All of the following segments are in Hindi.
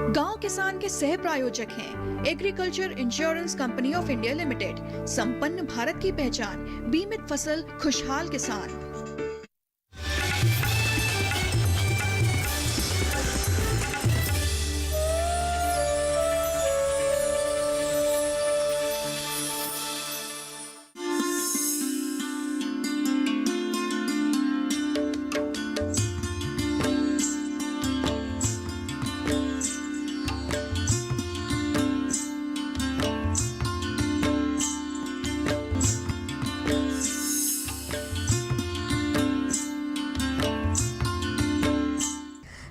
गांव किसान के सह प्रायोजक हैं agriculture insurance company of India limited. संपन्न भारत की पहचान, बीमित फसल, खुशहाल किसान।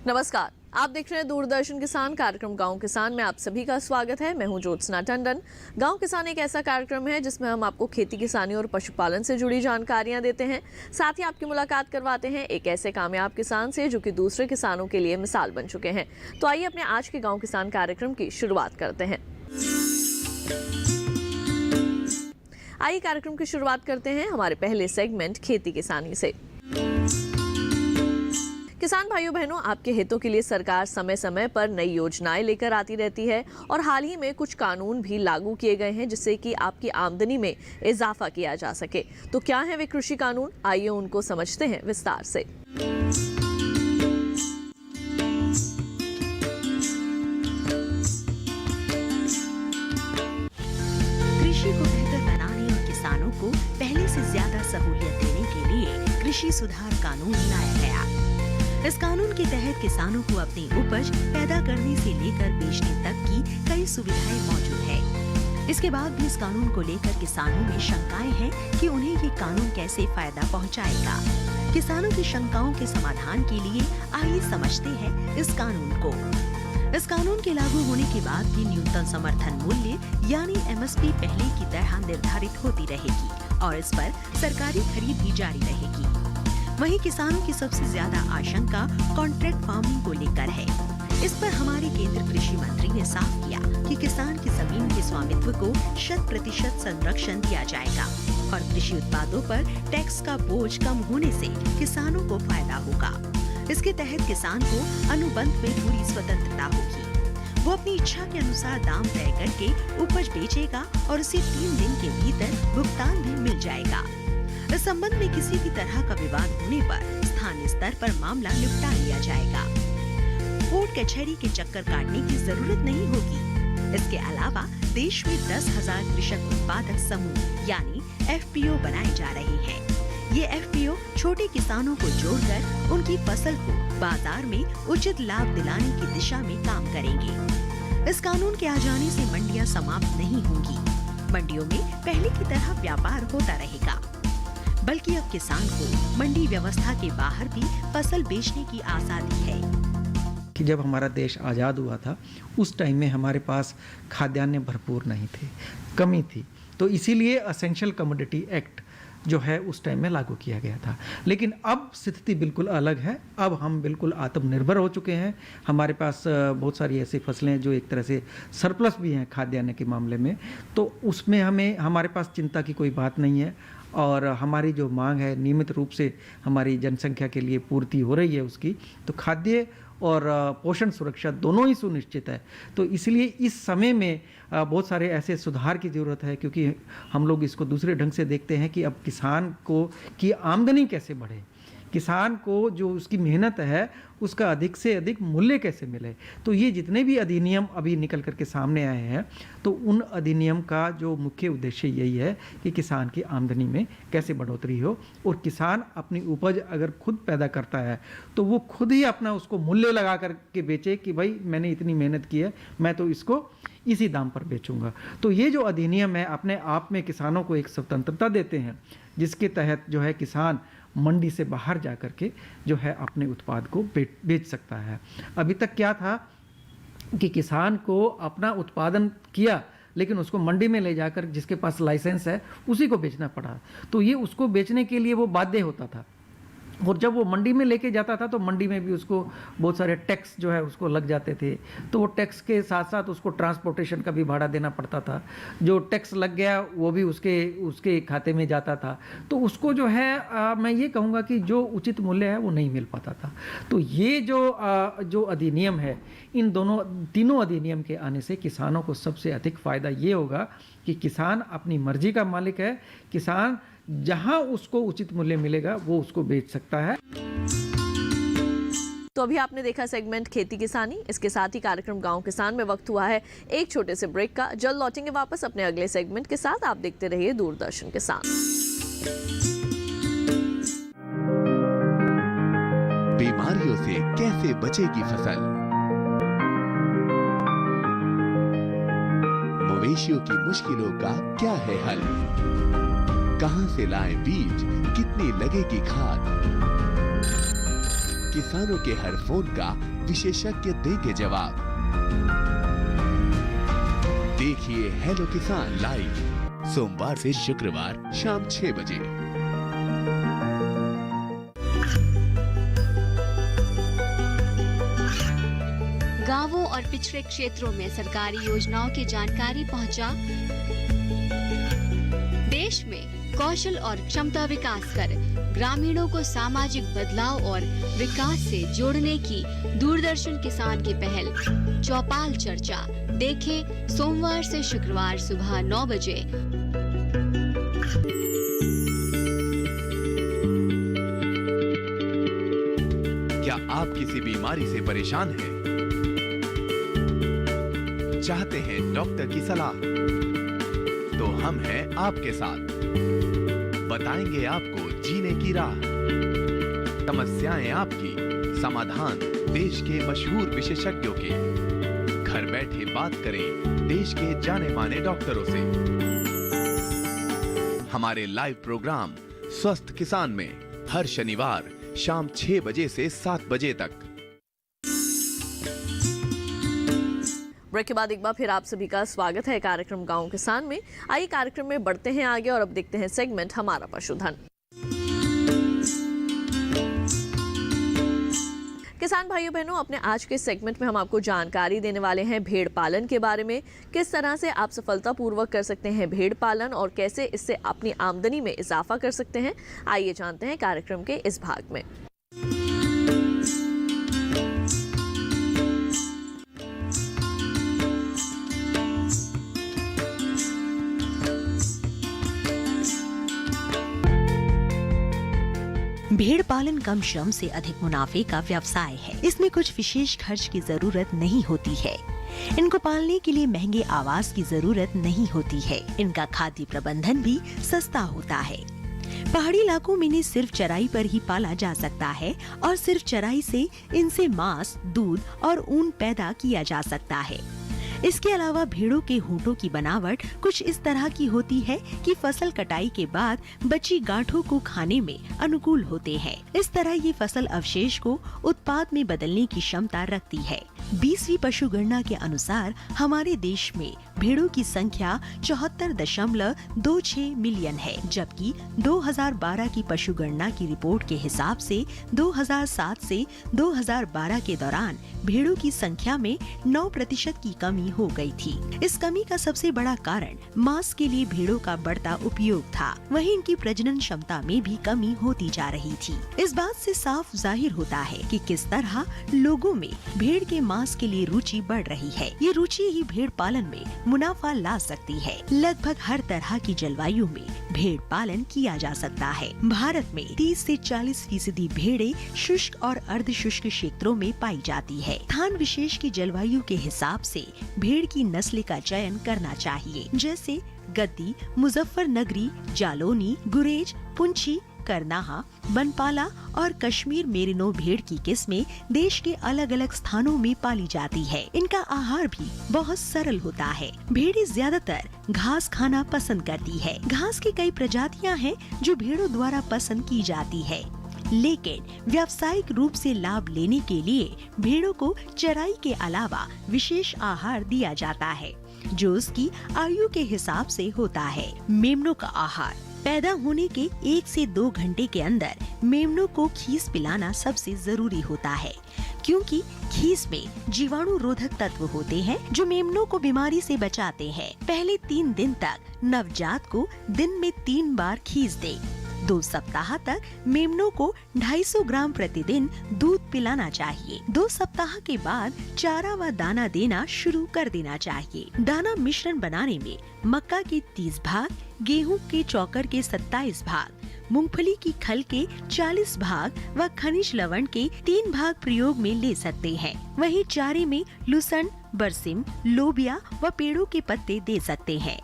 नमस्कार, आप देख रहे हैं दूरदर्शन किसान कार्यक्रम गांव किसान में आप सभी का स्वागत है। मैं हूं ज्योत्सना टंडन। गांव किसान एक ऐसा कार्यक्रम है जिसमें हम आपको खेती किसानी और पशुपालन से जुड़ी जानकारियां देते हैं, साथ ही आपकी मुलाकात करवाते हैं एक ऐसे कामयाब किसान से जो कि दूसरे किसानों के लिए मिसाल बन चुके हैं। तो आइए अपने आज के गाँव किसान कार्यक्रम की शुरुआत करते हैं। आइए कार्यक्रम की शुरुआत करते हैं हमारे पहले सेगमेंट खेती किसानी से। किसान भाइयों बहनों, आपके हितों के लिए सरकार समय समय पर नई योजनाएं लेकर आती रहती है और हाल ही में कुछ कानून भी लागू किए गए हैं जिससे कि आपकी आमदनी में इजाफा किया जा सके। तो क्या है वे कृषि कानून, आइए उनको समझते हैं विस्तार से। कृषि को बेहतर बनाने और किसानों को पहले से ज्यादा सहूलियत देने के लिए कृषि सुधार कानून लाया गया। इस कानून के तहत किसानों को अपनी उपज पैदा करने से लेकर बेचने तक की कई सुविधाएं मौजूद है। इसके बाद भी इस कानून को लेकर किसानों में शंकाएं हैं कि उन्हें ये कानून कैसे फायदा पहुंचाएगा। किसानों की शंकाओं के समाधान के लिए आइए समझते हैं इस कानून को। इस कानून के लागू होने के बाद भी न्यूनतम समर्थन मूल्य यानी MSP पहले की तरह निर्धारित होती रहेगी और इस पर सरकारी खरीद भी जारी रहेगी। वहीं किसानों की सबसे ज्यादा आशंका कॉन्ट्रैक्ट फार्मिंग को लेकर है। इस पर हमारे केंद्रीय कृषि मंत्री ने साफ किया कि किसान की जमीन के स्वामित्व को 100% संरक्षण दिया जाएगा और कृषि उत्पादों पर टैक्स का बोझ कम होने से किसानों को फायदा होगा। इसके तहत किसान को अनुबंध में पूरी स्वतंत्रता होगी। वो अपनी इच्छा के अनुसार दाम तय करके उपज बेचेगा और उसे 3 दिन के भीतर भुगतान भी मिल जाएगा। इस संबंध में किसी भी तरह का विवाद होने पर स्थानीय स्तर पर मामला निपटा लिया जाएगा। कोर्ट कचहरी के चक्कर काटने की जरूरत नहीं होगी। इसके अलावा देश में 10,000 कृषक उत्पादक समूह यानी FPO बनाए जा रहे हैं। ये FPO छोटे किसानों को जोड़कर उनकी फसल को बाजार में उचित लाभ दिलाने की दिशा में काम करेंगे। इस कानून के आ जाने से मंडियां समाप्त नहीं होंगी। मंडियों में पहले की तरह व्यापार होता रहेगा, बल्कि अब किसान को मंडी व्यवस्था के बाहर भी फसल बेचने की आजादी है। कि जब हमारा देश आज़ाद हुआ था उस टाइम में हमारे पास खाद्यान्न भरपूर नहीं थे, कमी थी, तो इसीलिए असेंशियल कमोडिटी एक्ट जो है उस टाइम में लागू किया गया था। लेकिन अब स्थिति बिल्कुल अलग है। अब हम बिल्कुल आत्मनिर्भर हो चुके हैं। हमारे पास बहुत सारी ऐसी फसलें हैं जो एक तरह से सरप्लस भी हैं खाद्यान्न के मामले में, तो उसमें हमारे पास चिंता की कोई बात नहीं है और हमारी जो मांग है नियमित रूप से हमारी जनसंख्या के लिए पूर्ति हो रही है उसकी, तो खाद्य और पोषण सुरक्षा दोनों ही सुनिश्चित है। तो इसलिए इस समय में बहुत सारे ऐसे सुधार की ज़रूरत है, क्योंकि हम लोग इसको दूसरे ढंग से देखते हैं कि अब किसान को की आमदनी कैसे बढ़े, किसान को जो उसकी मेहनत है उसका अधिक से अधिक मूल्य कैसे मिले। तो ये जितने भी अधिनियम अभी निकल करके सामने आए हैं, तो उन अधिनियम का जो मुख्य उद्देश्य यही है कि किसान की आमदनी में कैसे बढ़ोतरी हो और किसान अपनी उपज अगर खुद पैदा करता है तो वो खुद ही अपना उसको मूल्य लगा करके बेचे कि भाई मैंने इतनी मेहनत की है, मैं तो इसको इसी दाम पर बेचूंगा। तो ये जो अधिनियम है अपने आप में किसानों को एक स्वतंत्रता देते हैं, जिसके तहत जो है किसान मंडी से बाहर जा कर के जो है अपने उत्पाद को बेच सकता है। अभी तक क्या था कि किसान को अपना उत्पादन किया लेकिन उसको मंडी में ले जाकर जिसके पास लाइसेंस है उसी को बेचना पड़ा, तो ये उसको बेचने के लिए वो बाध्य होता था। और जब वो मंडी में लेके जाता था तो मंडी में भी उसको बहुत सारे टैक्स जो है उसको लग जाते थे, तो वो टैक्स के साथ साथ उसको ट्रांसपोर्टेशन का भी भाड़ा देना पड़ता था। जो टैक्स लग गया वो भी उसके खाते में जाता था, तो उसको जो है मैं ये कहूँगा कि जो उचित मूल्य है वो नहीं मिल पाता था। तो ये जो अधिनियम है, इन तीनों अधिनियम के आने से किसानों को सबसे अधिक फ़ायदा ये होगा कि किसान अपनी मर्जी का मालिक है। किसान जहां उसको उचित मूल्य मिलेगा वो उसको बेच सकता है। तो अभी आपने देखा सेगमेंट खेती किसानी। इसके साथ ही कार्यक्रम गांव किसान में वक्त हुआ है एक छोटे से ब्रेक का। जल्द लौटेंगे वापस अपने अगले सेगमेंट के साथ। आप देखते रहिए दूरदर्शन किसान। बीमारियों से कैसे बचेगी फसल, मवेशियों की मुश्किलों का क्या है हल, कहां से लाएं बीज, कितनी लगेगी खाद, किसानों के हर फोन का विशेषज्ञ देंगे जवाब। देखिए हेलो किसान लाइव सोमवार से शुक्रवार शाम 6 बजे। गांवों और पिछड़े क्षेत्रों में सरकारी योजनाओं की जानकारी पहुंचा। देश में कौशल और क्षमता विकास कर ग्रामीणों को सामाजिक बदलाव और विकास से जोड़ने की दूरदर्शन किसान की पहल चौपाल चर्चा देखें सोमवार से शुक्रवार सुबह 9 बजे। क्या आप किसी बीमारी से परेशान हैं? चाहते हैं डॉक्टर की सलाह? तो हम हैं आपके साथ। बताएंगे आपको जीने की राह, समस्याएं आपकी, समाधान देश के मशहूर विशेषज्ञों के। घर बैठे बात करें देश के जाने माने डॉक्टरों से। हमारे लाइव प्रोग्राम स्वस्थ किसान में हर शनिवार शाम 6 बजे से 7 बजे तक। ब्रेक के बाद एक बार फिर आप सभी का स्वागत है कार्यक्रम गांव किसान में। आइए कार्यक्रम में बढ़ते हैं आगे और अब देखते हैं सेगमेंट हमारा पशुधन। किसान भाइयों बहनों, अपने आज के सेगमेंट में हम आपको जानकारी देने वाले हैं भेड़ पालन के बारे में। किस तरह से आप सफलतापूर्वक कर सकते हैं भेड़ पालन और कैसे इससे अपनी आमदनी में इजाफा कर सकते हैं, आइए जानते हैं कार्यक्रम के इस भाग में। भेड़ पालन कम श्रम से अधिक मुनाफे का व्यवसाय है। इसमें कुछ विशेष खर्च की जरूरत नहीं होती है। इनको पालने के लिए महंगे आवास की जरूरत नहीं होती है। इनका खाद्य प्रबंधन भी सस्ता होता है। पहाड़ी इलाकों में इन्हें सिर्फ चराई पर ही पाला जा सकता है और सिर्फ चराई से इनसे मांस, दूध और ऊन पैदा किया जा सकता है। इसके अलावा भेड़ों के होंठों की बनावट कुछ इस तरह की होती है कि फसल कटाई के बाद बची गांठों को खाने में अनुकूल होते हैं। इस तरह ये फसल अवशेष को उत्पाद में बदलने की क्षमता रखती है। 20वीं पशुगणना के अनुसार हमारे देश में भेड़ों की संख्या 74.26 मिलियन है, जबकि 2012 की पशुगणना की रिपोर्ट के हिसाब से 2007 से 2012 के दौरान भेड़ों की संख्या में 9% की कमी हो गई थी। इस कमी का सबसे बड़ा कारण मांस के लिए भेड़ों का बढ़ता उपयोग था। वहीं इनकी प्रजनन क्षमता में भी कमी होती जा रही थी। इस बात से साफ जाहिर होता है कि किस तरह लोगों में भेड़ के मांस के लिए रुचि बढ़ रही है। ये रुचि ही भेड़ पालन में मुनाफा ला सकती है। लगभग हर तरह की जलवायु में भेड़ पालन किया जा सकता है। भारत में 30 से 40% भेड़ें शुष्क और अर्ध शुष्क क्षेत्रों में पाई जाती है। स्थान विशेष की जलवायु के हिसाब से भेड़ की नस्ल का चयन करना चाहिए, जैसे गद्दी, मुजफ्फरनगरी, जालौनी, गुरेज, पुंछी, करनाहा, बनपाला और कश्मीर मेरिनो भेड़ की किस्में देश के अलग अलग स्थानों में पाली जाती है। इनका आहार भी बहुत सरल होता है। भेड़ें ज्यादातर घास खाना पसंद करती है। घास की कई प्रजातियां हैं जो भेड़ों द्वारा पसंद की जाती है, लेकिन व्यावसायिक रूप से लाभ लेने के लिए भेड़ों को चराई के अलावा विशेष आहार दिया जाता है, जो उसकी आयु के हिसाब से होता है। मेमनों का आहार पैदा होने के 1 से 2 घंटे के अंदर मेमनों को खीस पिलाना सबसे जरूरी होता है, क्योंकि खीस में जीवाणु रोधक तत्व होते हैं जो मेमनों को बीमारी से बचाते हैं। पहले 3 दिन तक नवजात को दिन में 3 बार खीस दे। 2 सप्ताह तक मेमनों को 250 ग्राम प्रतिदिन दूध पिलाना चाहिए। 2 सप्ताह के बाद चारा व दाना देना शुरू कर देना चाहिए। दाना मिश्रण बनाने में मक्का के 30 भाग, गेहूं के चौकर के 27 भाग, मूंगफली की खल के 40 भाग व खनिज लवण के 3 भाग प्रयोग में ले सकते हैं। वहीं चारे में लूसन, बरसिम, लोबिया व पेड़ों के पत्ते दे सकते हैं।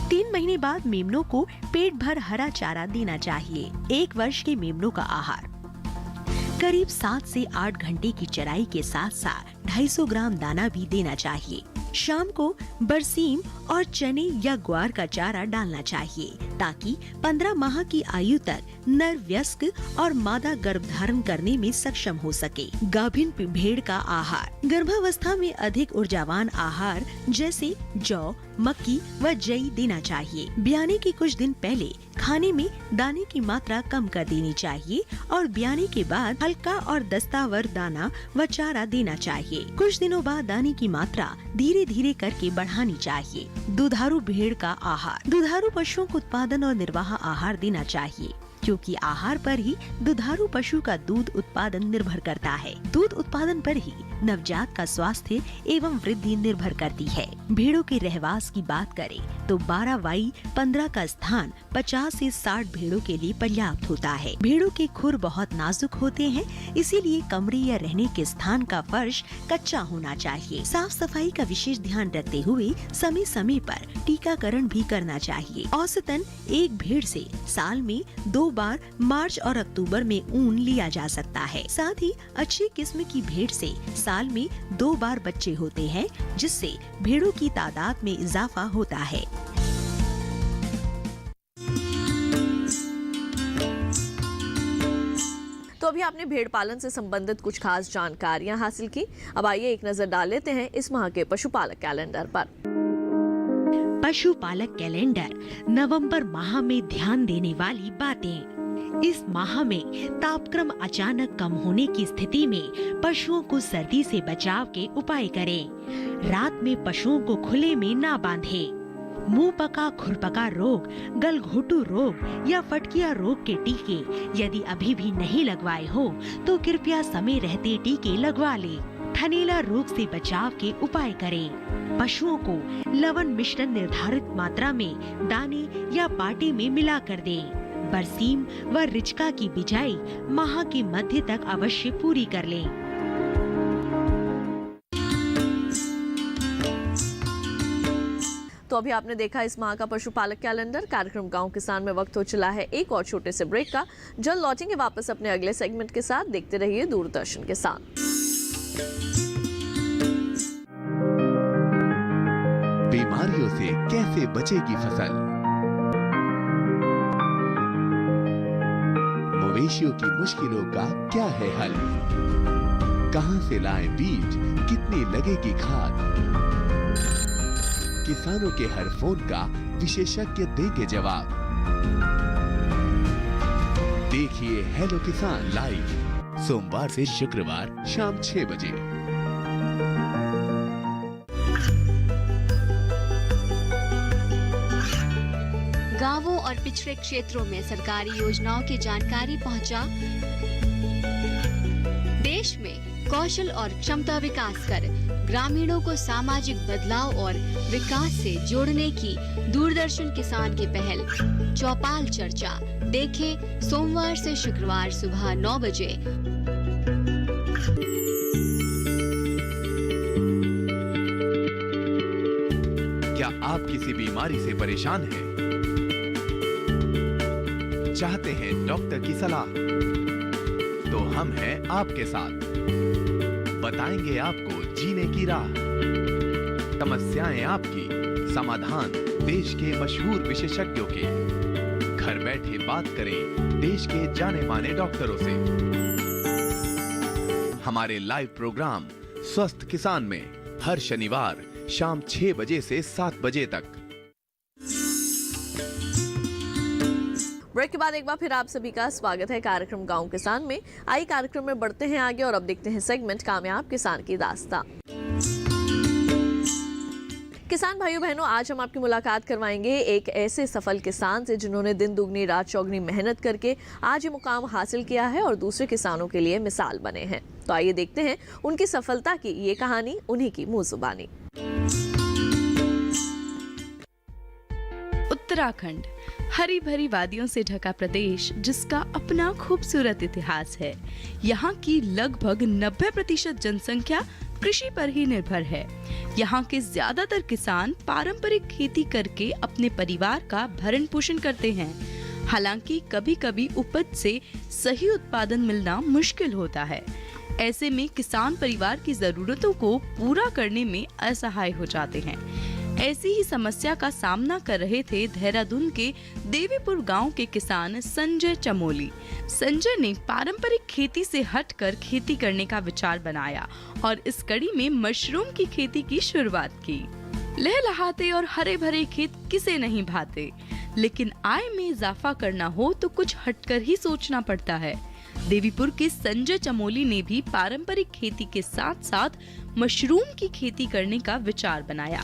3 महीने बाद मेमनों को पेट भर हरा चारा देना चाहिए। 1 वर्ष के मेमनों का आहार करीब 7 से 8 घंटे की चराई के साथ साथ 250 ग्राम दाना भी देना चाहिए। शाम को बरसीम और चने या ग्वार का चारा डालना चाहिए ताकि 15 माह की आयु तक नर वयस्क और मादा गर्भधारण करने में सक्षम हो सके। गाभिन भेड़ का आहार गर्भावस्था में अधिक ऊर्जावान आहार जैसे जौ, मक्की व जई देना चाहिए। ब्याने के कुछ दिन पहले खाने में दाने की मात्रा कम कर देनी चाहिए और ब्याने के बाद हल्का और दस्तावर दाना व चारा देना चाहिए। कुछ दिनों बाद दाने की मात्रा धीरे धीरे करके बढ़ानी चाहिए। दुधारू भेड़ का आहार दुधारू पशुओं को उत्पादन और निर्वाह आहार देना चाहिए, क्योंकि आहार पर ही दुधारू पशु का दूध उत्पादन निर्भर करता है। दूध उत्पादन पर ही नवजात का स्वास्थ्य एवं वृद्धि निर्भर करती है। भेड़ों के रहवास की बात करें तो 12x15 का स्थान 50 से 60 भेड़ों के लिए पर्याप्त होता है। भेड़ों के खुर बहुत नाजुक होते हैं, इसीलिए कमरे या रहने के स्थान का फर्श कच्चा होना चाहिए। साफ सफाई का विशेष ध्यान रखते हुए समय समय पर टीकाकरण भी करना चाहिए। औसतन एक भेड़ से साल में 2 बार मार्च और अक्टूबर में ऊन लिया जा सकता है। साथ ही अच्छी किस्म की भेड़ से साल में 2 बार बच्चे होते हैं, जिससे भेड़ों की तादाद में इजाफा होता है। तो अभी आपने भेड़ पालन से संबंधित कुछ खास जानकारियां हासिल की। अब आइए एक नजर डाल लेते हैं इस माह के पशुपालक कैलेंडर पर। पशुपालक कैलेंडर नवंबर माह में ध्यान देने वाली बातें। इस माह में तापक्रम अचानक कम होने की स्थिति में पशुओं को सर्दी से बचाव के उपाय करें। रात में पशुओं को खुले में ना बांधें। मुंह पका खुरपका रोग, गलघोटू रोग या फटकिया रोग के टीके यदि अभी भी नहीं लगवाए हो तो कृपया समय रहते टीके लगवा लें। थनैला रोग से बचाव के उपाय करें। पशुओं को लवण मिश्रण निर्धारित मात्रा में दाने या पाटे में मिला कर दें। बरसीम व रिचका की बिजाई माह के मध्य तक अवश्य पूरी कर लें। तो अभी आपने देखा इस माह का पशुपालक कैलेंडर। कार्यक्रम गांव किसान में वक्त हो चला है एक और छोटे से ब्रेक का। जल्द लौटेंगे वापस अपने अगले सेगमेंट के साथ। देखते रहिए दूरदर्शन किसान। बीमारियों से कैसे बचेगी फसल, मवेशियों की मुश्किलों का क्या है हल, कहां से लाएं बीज, कितनी लगेगी खाद, किसानों के हर फोन का विशेषज्ञ देंगे जवाब। देखिए हेलो किसान लाइव सोमवार से शुक्रवार शाम 6 बजे। गांवों और पिछड़े क्षेत्रों में सरकारी योजनाओं की जानकारी पहुंचा। देश में कौशल और क्षमता विकास कर ग्रामीणों को सामाजिक बदलाव और विकास से जोड़ने की दूरदर्शन किसान की पहल चौपाल चर्चा देखें सोमवार से शुक्रवार सुबह 9 बजे। क्या आप किसी बीमारी से परेशान हैं? चाहते हैं डॉक्टर की सलाह? तो हम हैं आपके साथ। बताएंगे आपको जीने की राह। समस्याएं आपकी, समाधान देश के मशहूर विशेषज्ञों के। घर बैठे बात करें देश के जाने माने डॉक्टरों से। हमारे लाइव प्रोग्राम स्वस्थ किसान में हर शनिवार शाम 6 बजे से 7 बजे तक। ब्रेक के बाद एक बार फिर आप सभी का स्वागत है कार्यक्रम गांव किसान में। आइए कार्यक्रम में बढ़ते हैं आगे और अब देखते हैं सेगमेंट कामयाब किसान की दास्तां। किसान भाइयों बहनों, आज हम आपकी मुलाकात करवाएंगे एक ऐसे सफल किसान से जिन्होंने दिन दुगनी रात चौगनी मेहनत करके आज ये मुकाम हासिल किया है और दूसरे किसानों के लिए मिसाल बने हैं। तो आइए देखते हैं उनकी सफलता की ये कहानी, उन्हीं की मुंह जुबानी। उत्तराखंड हरी भरी वादियों से ढका प्रदेश, जिसका अपना खूबसूरत इतिहास है। यहाँ की लगभग 90% जनसंख्या कृषि पर ही निर्भर है। यहाँ के ज्यादातर किसान पारंपरिक खेती करके अपने परिवार का भरण पोषण करते हैं। हालांकि कभी कभी उपज से सही उत्पादन मिलना मुश्किल होता है। ऐसे में किसान परिवार की जरूरतों को पूरा करने में असहाय हो जाते हैं। ऐसी ही समस्या का सामना कर रहे थे देहरादून के देवीपुर गांव के किसान संजय चमोली। संजय ने पारंपरिक खेती से हटकर खेती करने का विचार बनाया और इस कड़ी में मशरूम की खेती की शुरुआत की। लहलहाते और हरे भरे खेत किसे नहीं भाते, लेकिन आय में इजाफा करना हो तो कुछ हटकर ही सोचना पड़ता है। देवीपुर के संजय चमोली ने भी पारंपरिक खेती के साथ साथ मशरूम की खेती करने का विचार बनाया।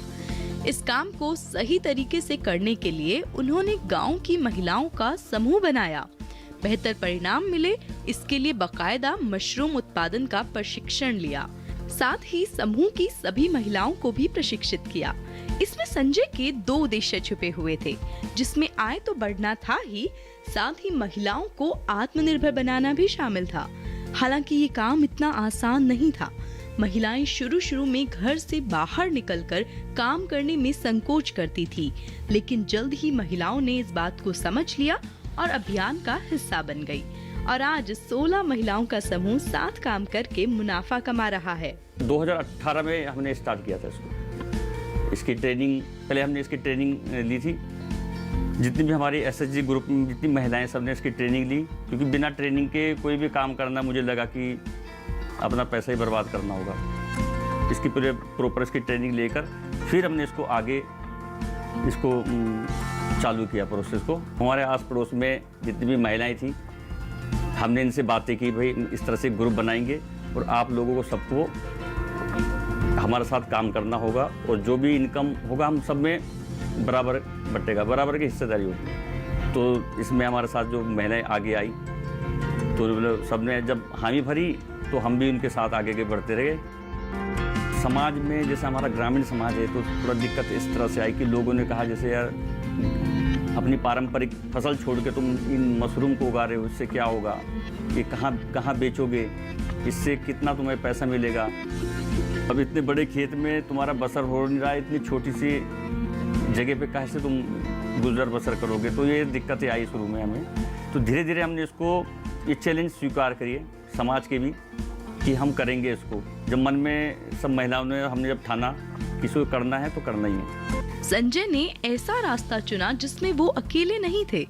इस काम को सही तरीके से करने के लिए उन्होंने गांव की महिलाओं का समूह बनाया। बेहतर परिणाम मिले, इसके लिए बाकायदा मशरूम उत्पादन का प्रशिक्षण लिया। साथ ही समूह की सभी महिलाओं को भी प्रशिक्षित किया। इसमें संजय के 2 उद्देश्य छुपे हुए थे, जिसमें आय तो बढ़ना था ही, साथ ही महिलाओं को आत्मनिर्भर बनाना भी शामिल था। हालांकि ये काम इतना आसान नहीं था। महिलाएं शुरू में घर से बाहर निकलकर काम करने में संकोच करती थी, लेकिन जल्द ही महिलाओं ने इस बात को समझ लिया और अभियान का हिस्सा बन गई। और आज 16 महिलाओं का समूह साथ काम करके मुनाफा कमा रहा है। 2018 में हमने स्टार्ट किया था इसकी ट्रेनिंग। पहले हमने इसकी ट्रेनिंग ली थी। जितनी भी हमारी एसएचजी ग्रुप में जितनी महिलाएं, सबने इसकी ट्रेनिंग ली, क्योंकि बिना ट्रेनिंग के कोई भी काम करना मुझे लगा कि अपना पैसा ही बर्बाद करना होगा। इसकी पूरे प्रॉपर इसकी ट्रेनिंग लेकर फिर हमने इसको आगे चालू किया प्रोसेस को। हमारे आस पड़ोस में जितनी भी महिलाएं थी, हमने इनसे बातें की, भाई इस तरह से ग्रुप बनाएंगे और आप लोगों को सबको हमारे साथ काम करना होगा और जो भी इनकम होगा हम सब में बराबर बटेगा, बराबर की हिस्सेदारी होगी। तो इसमें हमारे साथ जो महिलाएं आगे आई तो सबने जब हामी भरी तो हम भी उनके साथ आगे बढ़ते रहे। समाज में जैसे हमारा ग्रामीण समाज है तो थोड़ा दिक्कत इस तरह से आई कि लोगों ने कहा जैसे यार अपनी पारंपरिक फसल छोड़ के तुम इन मशरूम को उगा रहे हो, इससे क्या होगा, ये कहाँ बेचोगे, इससे कितना तुम्हें पैसा मिलेगा, अब इतने बड़े खेत में तुम्हारा बसर हो नहीं रहा, इतनी छोटी सी जगह पे कैसे तुम गुजर बसर करोगे। तो ये दिक्कतें आई शुरू में हमें। तो धीरे धीरे हमने इसको ये चैलेंज स्वीकार करिए समाज के भी कि हम करेंगे इसको। जब मन में सब महिलाओं ने हमने जब ठाना कि इसको करना है तो करना ही है। संजय ने ऐसा रास्ता चुना जिसमें वो अकेले नहीं थे,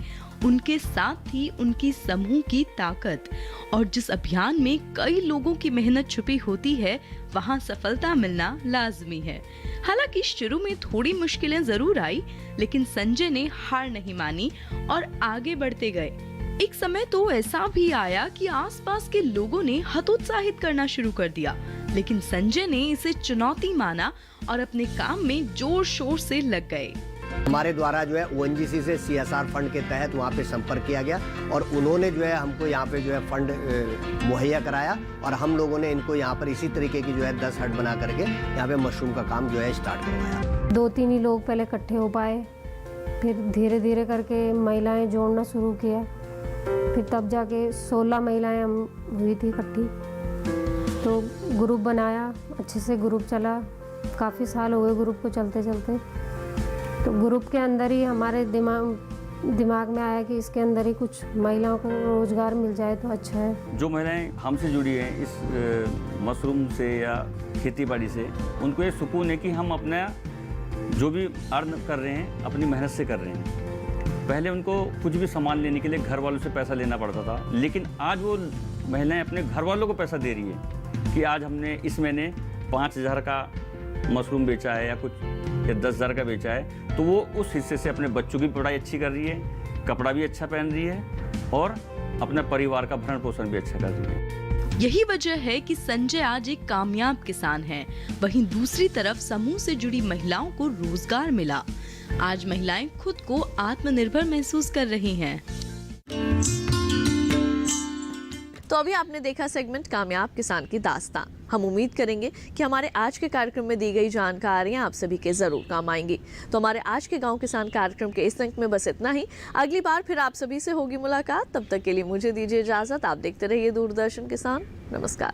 उनके साथ थी उनकी समूह की ताकत। और जिस अभियान में कई लोगों की मेहनत छुपी होती है, वहाँ सफलता मिलना लाजमी है। हालांकि शुरू में थोड़ी मुश्किलें जरूर आई, लेकिन संजय ने हार नहीं मानी और आगे बढ़ते गए। एक समय तो ऐसा भी आया कि आसपास के लोगों ने हतोत्साहित करना शुरू कर दिया, लेकिन संजय ने इसे चुनौती माना और अपने काम में जोर शोर से लग गए। हमारे द्वारा जो है ONGC से CSR फंड के तहत वहाँ पे संपर्क किया गया और उन्होंने जो है हमको यहाँ पे जो है फंड मुहैया कराया और हम लोगों ने इनको यहाँ पर इसी तरीके की जो है 10 हट बना करके यहाँ पे मशरूम का काम जो है स्टार्ट करवाया। 2-3 ही लोग पहले इकट्ठे हो पाए, फिर धीरे धीरे करके महिलाएं जोड़ना शुरू किया, फिर तब जाके 16 महिलाएं हम हुई थी इकट्ठी। तो ग्रुप बनाया, अच्छे से ग्रुप चला, काफ़ी साल हो गए ग्रुप को चलते चलते। तो ग्रुप के अंदर ही हमारे दिमाग में आया कि इसके अंदर ही कुछ महिलाओं को रोजगार मिल जाए तो अच्छा है। जो महिलाएं हमसे जुड़ी हैं इस मशरूम से या खेती बाड़ी से, उनको ये सुकून है कि हम अपना जो भी अर्न कर रहे हैं अपनी मेहनत से कर रहे हैं। पहले उनको कुछ भी सामान लेने के लिए घर वालों से पैसा लेना पड़ता था, लेकिन आज वो महिलाएं अपने घर वालों को पैसा दे रही है कि आज हमने इस महीने 5,000 का मशरूम बेचा है या कुछ या 10,000 का बेचा है, तो वो उस हिस्से से अपने बच्चों की पढ़ाई अच्छी कर रही है, कपड़ा भी अच्छा पहन रही है और अपने परिवार का भरण पोषण भी अच्छा कर रही है। यही वजह है कि संजय आज एक कामयाब किसान हैं। वहीं दूसरी तरफ समूह से जुड़ी महिलाओं को रोजगार मिला। आज महिलाएं खुद को आत्मनिर्भर महसूस कर रही हैं। तो अभी आपने देखा सेगमेंट कामयाब किसान की दास्तां। हम उम्मीद करेंगे कि हमारे आज के कार्यक्रम में दी गई जानकारियां आप सभी के जरूर काम आएंगी। तो हमारे आज के गांव किसान कार्यक्रम के इस अंक में बस इतना ही। अगली बार फिर आप सभी से होगी मुलाकात। तब तक के लिए मुझे दीजिए इजाजत। आप देखते रहिए दूरदर्शन किसान। नमस्कार।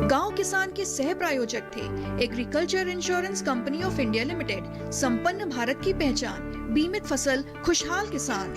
गांव किसान के सह प्रायोजक थे agriculture insurance company of India limited. संपन्न भारत की पहचान, बीमित फसल, खुशहाल किसान।